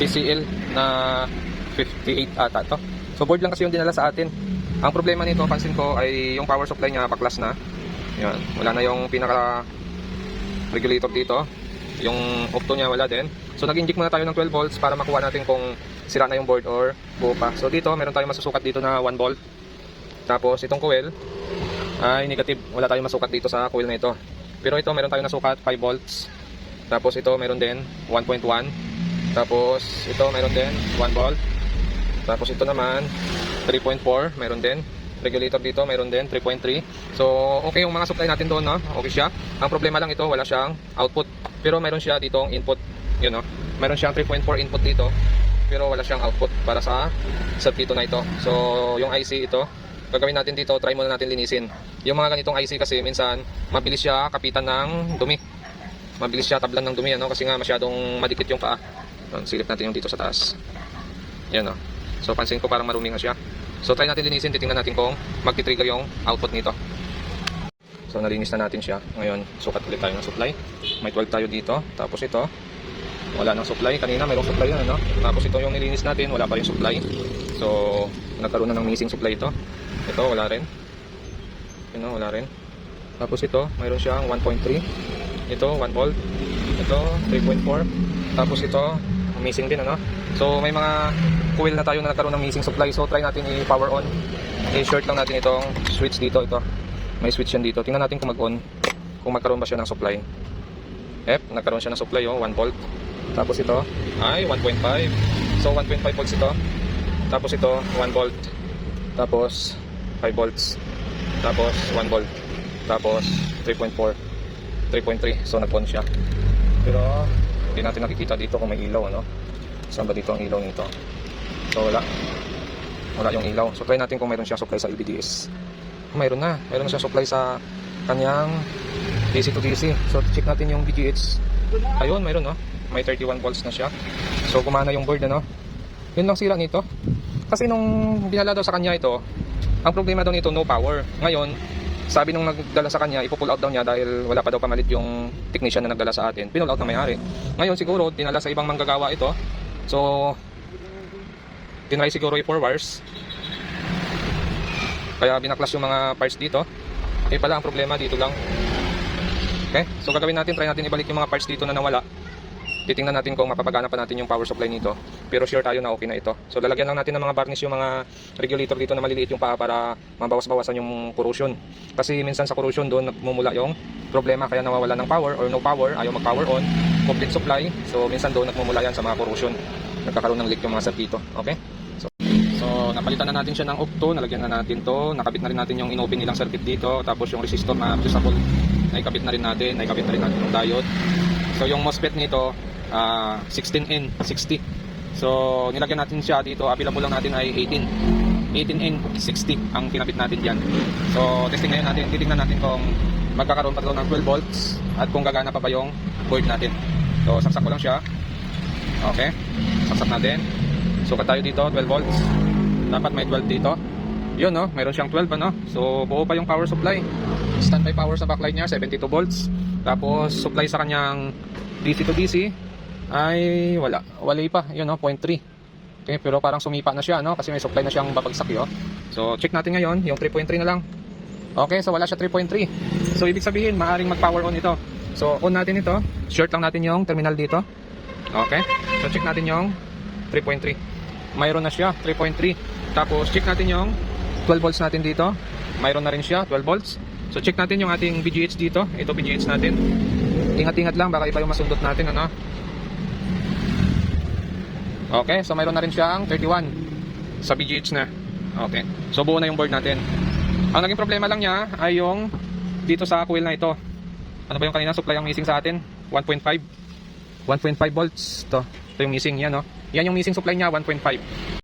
TCL na 58 ata to. So board lang kasi yung dinala sa atin. Ang problema nito, pansin ko, ay yung power supply niya baklas na. Yan, wala na yung pinaka regulator dito. Yung octo niya wala din. So nag-inject muna tayo ng 12 volts para makuha natin kung sira na yung board or buo pa. So dito meron tayong masusukat dito na 1 volt. Tapos itong coil ay negative, wala tayong masukat dito sa coil na ito. Pero ito meron tayong nasukat 5 volts. Tapos ito meron din 1.1. Tapos ito meron din 1 volt. Tapos ito naman 3.4 meron din. Regulator dito meron din 3.3. So okay yung mga supply natin doon, no? Okay siya. Ang problema lang ito, wala siyang output. Pero meron siya dito ang input, yun, no? Meron siyang 3.4 input dito, pero wala siyang output para sa circuito na ito. So yung IC ito, gagawin natin dito, try muna natin linisin. Yung mga ganitong IC kasi minsan mabilis siya kapitan ng dumi. Mabilis siya tablan ng dumi, ano? Kasi nga masyadong madikit yung paa. Silip natin yung dito sa taas. Yan, no? So pansin ko parang marumi nga siya. So try natin linisin, titingnan natin kung magti-trigger yung output nito. So nalinis na natin siya. Ngayon, sukat ulit tayo ng supply. May 12 tayo dito. Tapos ito, wala nang supply. Kanina mayroong supply yan, ano? Tapos ito yung nilinis natin, wala pa yung supply. So nagkaroon na ng missing supply ito. Ito, wala rin. Yun, no? Wala rin. Tapos ito, mayroon siyang 1.3. Ito, 1 volt. Ito, 3.4. Tapos ito, missing din, ano? So may mga coil na tayo na nagkaroon ng missing supply. So try natin i-power on. I-short lang natin itong switch dito. Ito, may switch yan dito. Tingnan natin kung mag-on, kung magkaroon ba siya ng supply. Nagkaroon siya ng supply, oh, 1 volt. Tapos ito ay 1.5. So 1.5 volts ito. Tapos ito 1 volt. Tapos 5 volts. Tapos 1 volt. Tapos 3.4, 3.3. So nag-on siya. Pero hindi natin nakikita dito kung may ilaw, ano? Saan ba dito ang ilaw nito? So wala yung ilaw. So try natin kung mayroon siyang supply sa LVDS. Mayroon na siya supply sa kanyang DC to DC. So check natin yung VGH. Ayun, mayroon, no? May 31 volts na siya. So gumana yung board, ano? Yun lang sira nito. Kasi nung dinala daw sa kanya ito, ang problema daw nito, no power. Ngayon, sabi nung nagdala sa kanya, ipo-pull out daw niya dahil wala pa daw pamalit yung technician na nagdala sa atin. Pinull out na may-ari. Ngayon siguro dinala sa ibang manggagawa ito. So tinry siguro i 4 wires. Kaya binaklas yung mga parts dito. Pala ang problema dito lang. Okay? So gagawin natin, try natin ibalik yung mga parts dito na nawala. Titingnan natin kung mapapagana pa natin yung power supply nito. Pero sure tayo na okay na ito. So lalagyan lang natin ng mga varnish yung mga regulator dito na maliliit yung paa para mabawas-bawasan yung corrosion. Kasi minsan sa corrosion doon nagmumula yung problema, kaya nawawala ng power or no power, ayaw mag-power on, complete supply. So minsan doon nagmumula yan sa mga corrosion. Nagkakaroon ng leak yung mga circuito. Okay? So napalitan na natin siya ng octo, nalagyan na natin to, nakabit na rin natin yung inopen nilang circuit dito, tapos yung resistor na adjustable, naikabit na rin natin, yung diode. So yung MOSFET nito, 16N 60. So nilagyan natin siya dito, available lang natin ay 18N 60 ang kinabit natin diyan. So testing ngayon natin, titingnan natin kung magkakaroon pa ng 12 volts at kung gagana pa ba yung board natin. So saksak ko lang siya. Okay, saksak natin. Sukat tayo dito, 12 volts. Dapat may 12 dito. Yun, no? Mayroon siyang 12, ano? So buo pa yung power supply. Standby power sa backlight niya, 72 volts. Tapos supply sa kanyang DC to DC ay wala pa, yun, no? 0.3. Okay, pero parang sumipa na siya, no? Kasi may supply na siyang babagsak, yo. So check natin ngayon, yung 3.3 na lang. Okay, so wala siya 3.3. So ibig sabihin, maaring mag-power on ito. So on natin ito, short lang natin yung terminal dito. Okay, so check natin yung 3.3. Mayroon na siya, 3.3. Tapos check natin yung 12 volts natin dito. Mayroon na rin siya, 12 volts. So check natin yung ating VGH dito. Ito VGH natin. Ingat-ingat lang, baka iba yung masundot natin, ano? Okay, so mayroon na rin siyang 31 sa VGH na. Okay, so buo na yung board natin. Ang naging problema lang niya ay yung dito sa coil na ito. Ano ba yung kanina supply ang missing sa atin? 1.5 volts to. Ito yung missing, yan, no? Yan yung missing supply niya, 1.5.